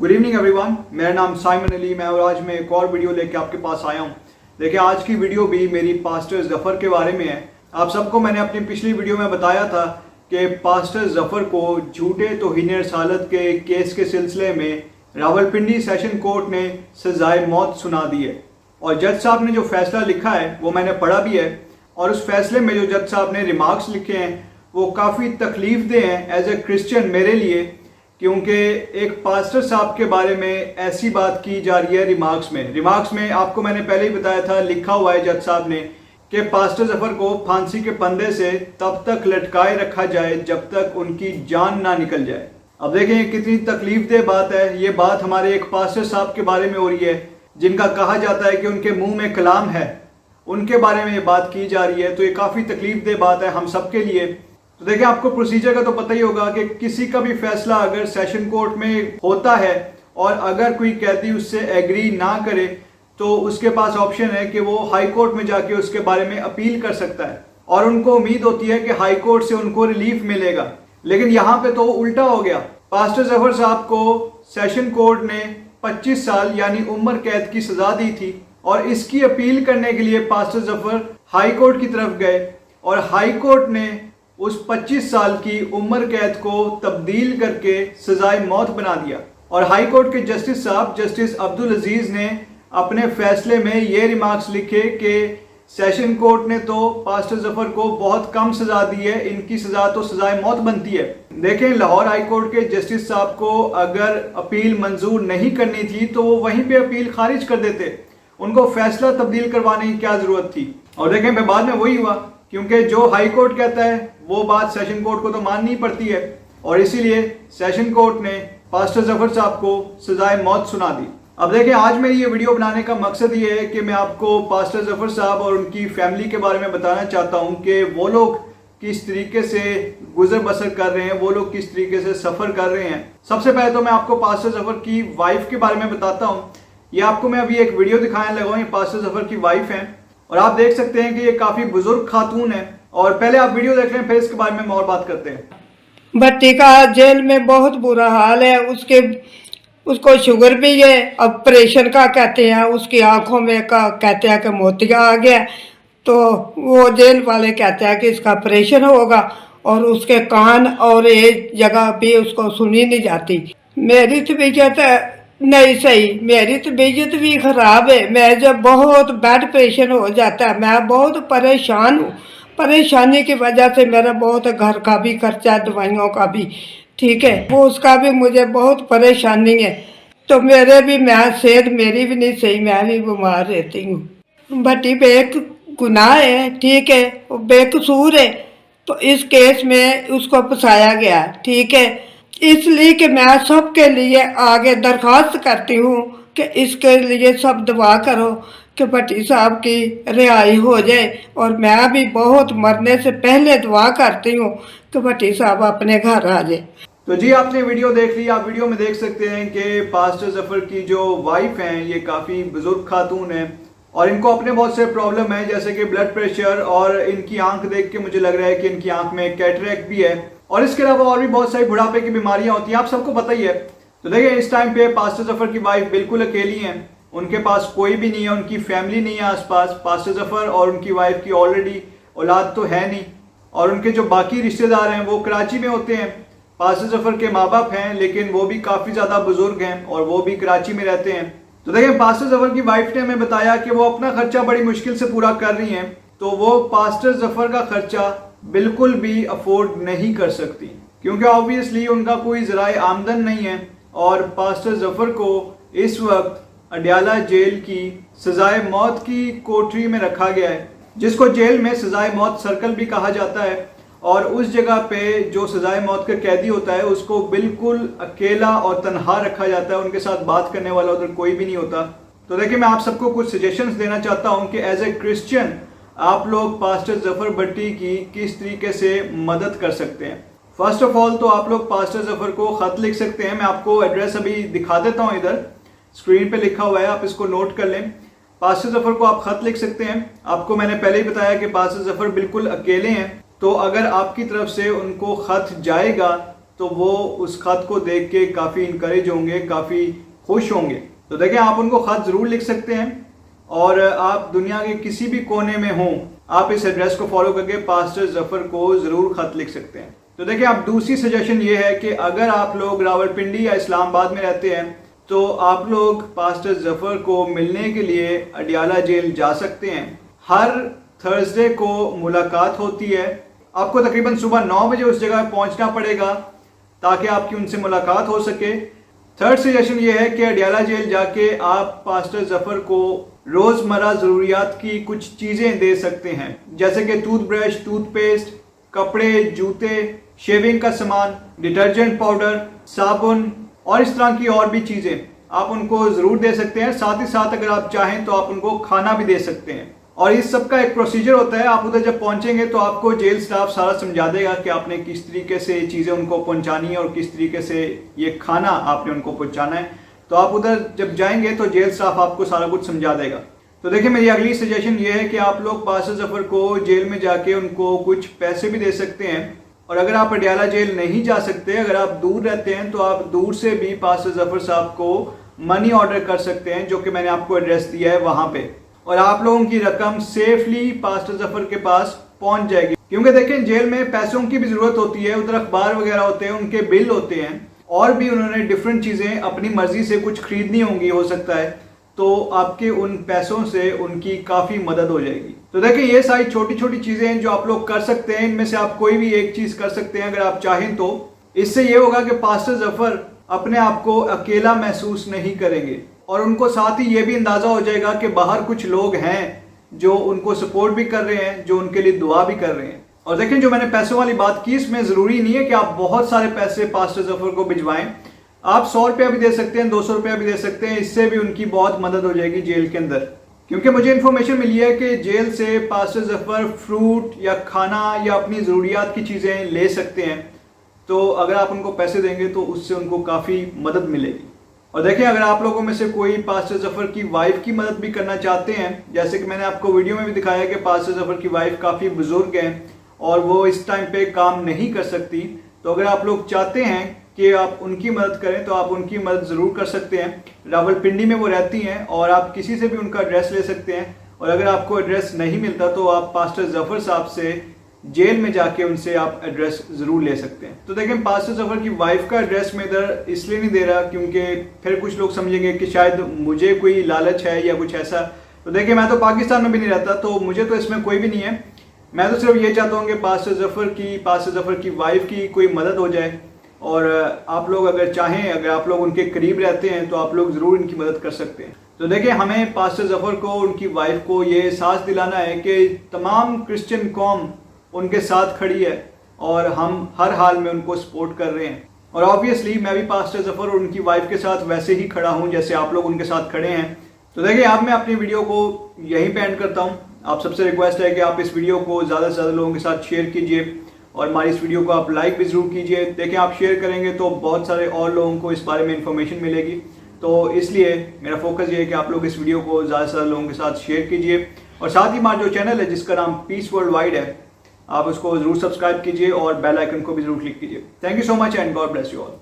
Good evening everyone, मेरा नाम Simon Ali मैं और आज मैं एक और वीडियो लेके आपके पास आया हूँ। देखिए, आज की वीडियो भी मेरी पास्टर जफ़र के बारे में है। आप सबको मैंने अपनी पिछली वीडियो में बताया था कि पास्टर जफ़र को झूठे तौहीन रसालत के केस के सिलसिले में रावलपिंडी सेशन कोर्ट ने सजाए मौत सुना दी है। और जज साहब ने जो फैसला लिखा है वो मैंने पढ़ा भी है, और उस फैसले में जो जज साहब ने रिमार्क्स लिखे हैं वो काफ़ी तकलीफदेह हैं एज ए क्रिश्चियन मेरे लिए, क्योंकि एक पास्टर साहब के बारे में ऐसी बात की जा रही है रिमार्क्स में आपको मैंने पहले ही बताया था, लिखा हुआ है जज साहब ने कि पास्टर जफ़र को फांसी के फंदे से तब तक लटकाए रखा जाए जब तक उनकी जान ना निकल जाए। अब देखें कितनी तकलीफदेह बात है। ये बात हमारे एक पास्टर साहब के बारे में हो रही है जिनका कहा जाता है कि उनके मुंह में कलाम है, उनके बारे में ये बात की जा रही है। तो ये काफ़ी तकलीफदेह बात है हम सब के लिए। तो देखिए, आपको प्रोसीजर का तो पता ही होगा कि किसी का भी फैसला अगर सेशन कोर्ट में होता है और अगर कोई कैदी उससे एग्री ना करे तो उसके पास ऑप्शन है कि वो हाई कोर्ट में जाके उसके बारे में अपील कर सकता है, और उनको उम्मीद होती है कि हाई कोर्ट से उनको रिलीफ मिलेगा। लेकिन यहाँ पे तो उल्टा हो गया। पास्टर जफ़र साहब को सेशन कोर्ट ने 25 साल यानी उम्र कैद की सजा दी थी, और इसकी अपील करने के लिए पास्टर जफ़र हाई कोर्ट की तरफ गए और हाई कोर्ट ने उस 25 साल की उम्र कैद को तब्दील करके सजाए मौत बना दिया। और हाई कोर्ट के जस्टिस साहब जस्टिस अब्दुल अजीज ने अपने फैसले में ये रिमार्क्स लिखे कि सेशन कोर्ट ने तो पास्टर जफ़र को बहुत कम सजा दी है, इनकी सजा तो सजाए मौत बनती है। देखें, लाहौर हाई कोर्ट के जस्टिस साहब को अगर अपील मंजूर नहीं करनी थी तो वो वहीं पे अपील खारिज कर देते, उनको फैसला तब्दील करवाने की क्या जरूरत थी। और देखें, बाद में वही हुआ, क्योंकि जो हाई कोर्ट कहता है वो बात सेशन कोर्ट को तो माननी पड़ती है, और इसीलिए सेशन कोर्ट ने पास्टर जफ़र साहब को सजाए मौत सुना दी। अब देखिए, आज मेरी ये वीडियो बनाने का मकसद ये है कि मैं आपको पास्टर जफ़र साहब और उनकी फैमिली के बारे में बताना चाहता हूँ कि वो लोग किस तरीके से गुजर बसर कर रहे हैं, वो लोग किस तरीके से सफ़र कर रहे हैं। सबसे पहले तो मैं आपको पास्टर जफ़र की वाइफ के बारे में बताता हूँ। ये आपको मैं अभी एक वीडियो दिखाने लगा हूँ, ये पास्टर जफ़र की वाइफ हैं, और आप देख सकते हैं कि ये काफ़ी बुजुर्ग खातून है। और पहले आप वीडियो देख लें, फिर इसके बारे में और बात करते हैं। भट्टी का जेल में बहुत बुरा हाल है। उसको शुगर भी है, ऑपरेशन का कहते हैं, उसकी आंखों में का कहते हैं कि मोतिया आ गया, तो वो जेल वाले कहते हैं कि इसका ऑपरेशन होगा, और उसके कान और एक जगह भी उसको सुनी नहीं जाती। मेरी तबीयत नहीं सही, मेरी तबीयत भी खराब है। मैं जब बहुत बैड पेशेंट हो जाता है मैं बहुत परेशान हूँ। परेशानी की वजह से मेरा बहुत घर का भी खर्चा, दवाइयों का भी, ठीक है, वो उसका भी मुझे बहुत परेशानी है। तो मैं सेहत मेरी भी नहीं सही, मैं भी बीमार रहती हूँ। भट्टी बेगुनाह है, ठीक है, वो बेकसूर है, तो इस केस में उसको फंसाया गया, ठीक है। इसलिए कि मैं सबके लिए आगे दरख्वास्त करती हूँ कि इसके लिए सब दुआ करो कि भट्टी साहब की रिहाई हो जाए, और मैं भी बहुत मरने से पहले दुआ करती हूँ कि भट्टी साहब अपने घर आ जाए। तो जी, आपने वीडियो देख ली। आप वीडियो में देख सकते हैं कि पास्टर जफ़र की जो वाइफ हैं ये काफ़ी बुजुर्ग खातून हैं, और इनको अपने बहुत से प्रॉब्लम है, जैसे कि ब्लड प्रेशर, और इनकी आंख देख के मुझे लग रहा है कि इनकी आंख में कैटरेक्ट भी है, और इसके अलावा और भी बहुत सारी बुढ़ापे की बीमारियां होती हैं, आप सबको पता ही है। तो देखिए, इस टाइम पे पास्टर जफ़र की वाइफ बिल्कुल अकेली हैं, उनके पास कोई भी नहीं है, उनकी फैमिली नहीं है आसपास। पास्टर जफ़र और उनकी वाइफ की ऑलरेडी औलाद तो है नहीं, और उनके जो बाकी रिश्तेदार हैं वो कराची में होते हैं। पास्टर जफ़र के माँ बाप हैं, लेकिन वो भी काफ़ी ज़्यादा बुजुर्ग हैं और वो भी कराची में रहते हैं। तो देखिए, पास्टर जफ़र की वाइफ ने हमें बताया कि वो अपना खर्चा बड़ी मुश्किल से पूरा कर रही हैं, तो वो पास्टर जफ़र का खर्चा बिल्कुल भी अफोर्ड नहीं कर सकती, क्योंकि ऑब्वियसली उनका कोई ज़राए आमदन नहीं है। और पास्टर जफ़र को इस वक्त अडयाला जेल की सजाए मौत की कोठरी में रखा गया है, जिसको जेल में सजाए मौत सर्कल भी कहा जाता है। और उस जगह पे जो सजाए मौत का कैदी होता है उसको बिल्कुल अकेला और तनहा रखा जाता है, उनके साथ बात करने वाला उधर कोई भी नहीं होता। तो देखिए, मैं आप सबको कुछ सजेशंस देना चाहता हूं कि एज ए क्रिश्चियन आप लोग पास्टर जफ़र भट्टी की किस तरीके से मदद कर सकते हैं। फर्स्ट ऑफ ऑल तो आप लोग पास्टर जफ़र को ख़त लिख सकते हैं। मैं आपको एड्रेस अभी दिखा देता हूँ, इधर स्क्रीन पे लिखा हुआ है, आप इसको नोट कर लें। पास्टर जफ़र को आप ख़त लिख सकते हैं। आपको मैंने पहले ही बताया कि पास्टर जफ़र बिल्कुल अकेले हैं, तो अगर आपकी तरफ से उनको ख़त जाएगा तो वो उस खत को देख के काफ़ी इंकरेज होंगे, काफ़ी खुश होंगे। तो देखिए, आप उनको खत ज़रूर लिख सकते हैं और आप दुनिया के किसी भी कोने में हों, आप इस एड्रेस को फॉलो करके पास्टर जफर को ज़रूर खत लिख सकते हैं। तो देखिए, आप दूसरी सजेशन ये है कि अगर आप लोग रावलपिंडी या इस्लामाबाद में रहते हैं तो आप लोग पास्टर जफर को मिलने के लिए अडियाला जेल जा सकते हैं। हर थर्सडे को मुलाकात होती है। आपको तकरीबन सुबह 9 बजे उस जगह पहुंचना पड़ेगा ताकि आपकी उनसे मुलाकात हो सके। थर्ड सजेशन ये है कि अडियाला जेल जाके आप पास्टर जफर को रोज़मर्रा ज़रूरियात की कुछ चीज़ें दे सकते हैं, जैसे कि टूथब्रश, टूथपेस्ट, कपड़े, जूते, शेविंग का सामान, डिटर्जेंट पाउडर, साबुन और इस तरह की और भी चीज़ें आप उनको ज़रूर दे सकते हैं। साथ ही साथ अगर आप चाहें तो आप उनको खाना भी दे सकते हैं। और इस सब का एक प्रोसीजर होता है। आप उधर जब पहुंचेंगे तो आपको जेल स्टाफ सारा समझा देगा कि आपने किस तरीके से चीज़ें उनको पहुंचानी है और किस तरीके से ये खाना आपने उनको पहुंचाना है। तो आप उधर जब जाएंगे तो जेल स्टाफ आपको सारा कुछ समझा देगा। तो देखिए, मेरी अगली सजेशन ये है कि आप लोग पास्टर जफर को जेल में जाके उनको कुछ पैसे भी दे सकते हैं। और अगर आप अडियाला जेल नहीं जा सकते, अगर आप दूर रहते हैं, तो आप दूर से भी पास्टर जफर साहब को मनी ऑर्डर कर सकते हैं, जो कि मैंने आपको एड्रेस दिया है वहाँ पे, और आप लोगों की रकम सेफली पास्टर जफर के पास पहुंच जाएगी। क्योंकि देखें, जेल में पैसों की भी जरूरत होती है, उधर अखबार वगैरह होते हैं, उनके बिल होते हैं, और भी उन्होंने डिफरेंट चीज़ें अपनी मर्जी से कुछ खरीदनी होंगी हो सकता है, तो आपके उन पैसों से उनकी काफ़ी मदद हो जाएगी। तो देखिए, ये सारी छोटी छोटी चीज़ें हैं जो आप लोग कर सकते हैं। इनमें से आप कोई भी एक चीज़ कर सकते हैं अगर आप चाहें तो। इससे ये होगा कि पास्टर जफर अपने आप को अकेला महसूस नहीं करेंगे और उनको साथ ही ये भी अंदाज़ा हो जाएगा कि बाहर कुछ लोग हैं जो उनको सपोर्ट भी कर रहे हैं, जो उनके लिए दुआ भी कर रहे हैं। और देखें, जो मैंने पैसों वाली बात की, इसमें ज़रूरी नहीं है कि आप बहुत सारे पैसे पास्टर जफर को भिजवाएं। आप 100 रुपया भी दे सकते हैं, 200 रुपया भी दे सकते हैं। इससे भी उनकी बहुत मदद हो जाएगी जेल के अंदर। क्योंकि मुझे इन्फॉर्मेशन मिली है कि जेल से पास्टर जफर फ्रूट या खाना या अपनी ज़रूरियात की चीज़ें ले सकते हैं। तो अगर आप उनको पैसे देंगे तो उससे उनको काफ़ी मदद मिलेगी। और देखिए, अगर आप लोगों में से कोई पास्टर जफर की वाइफ की मदद भी करना चाहते हैं, जैसे कि मैंने आपको वीडियो में भी दिखाया कि पास्टर जफर की वाइफ काफ़ी बुजुर्ग हैं और वो इस टाइम पे काम नहीं कर सकती, तो अगर आप लोग चाहते हैं कि आप उनकी मदद करें तो आप उनकी मदद ज़रूर कर सकते हैं। रावलपिंडी में वो रहती हैं और आप किसी से भी उनका एड्रेस ले सकते हैं। और अगर आपको एड्रेस नहीं मिलता तो आप पास्टर जफर साहब से जेल में जाके उनसे आप एड्रेस ज़रूर ले सकते हैं। तो देखें, पास्टर जफर की वाइफ का एड्रेस मैं इधर इसलिए नहीं दे रहा क्योंकि फिर कुछ लोग समझेंगे कि शायद मुझे कोई लालच है या कुछ ऐसा। तो देखिए, मैं तो पाकिस्तान में भी नहीं रहता, तो मुझे तो इसमें कोई भी नहीं है। मैं तो सिर्फ ये चाहता हूँ कि पास्टर जफर की वाइफ की कोई मदद हो जाए। और आप लोग अगर चाहें, अगर आप लोग उनके करीब रहते हैं तो आप लोग ज़रूर इनकी मदद कर सकते हैं। तो देखिए, हमें पास्टर जफर को, उनकी वाइफ को ये एहसास दिलाना है कि तमाम क्रिश्चियन कौम उनके साथ खड़ी है और हम हर हाल में उनको सपोर्ट कर रहे हैं। और ऑब्वियसली मैं भी पास्टर जफर और उनकी वाइफ के साथ वैसे ही खड़ा हूँ जैसे आप लोग उनके साथ खड़े हैं। तो देखिए, अब मैं अपनी वीडियो को यहीं पे एंड करता हूँ। आप सबसे रिक्वेस्ट है कि आप इस वीडियो को ज़्यादा से ज़्यादा लोगों के साथ शेयर कीजिए और हमारी इस वीडियो को आप लाइक भी ज़रूर कीजिए। देखिए, आप शेयर करेंगे तो बहुत सारे और लोगों को इस बारे में इंफॉर्मेशन मिलेगी। तो इसलिए मेरा फोकस ये है कि आप लोग इस वीडियो को ज़्यादा से ज़्यादा लोगों के साथ शेयर कीजिए। और साथ ही हमारा जो चैनल है जिसका नाम पीस वर्ल्ड वाइड है, आप उसको ज़रूर सब्सक्राइब कीजिए और बेल आइकन को भी ज़रूर क्लिक कीजिए। Thank you so much and God bless you all.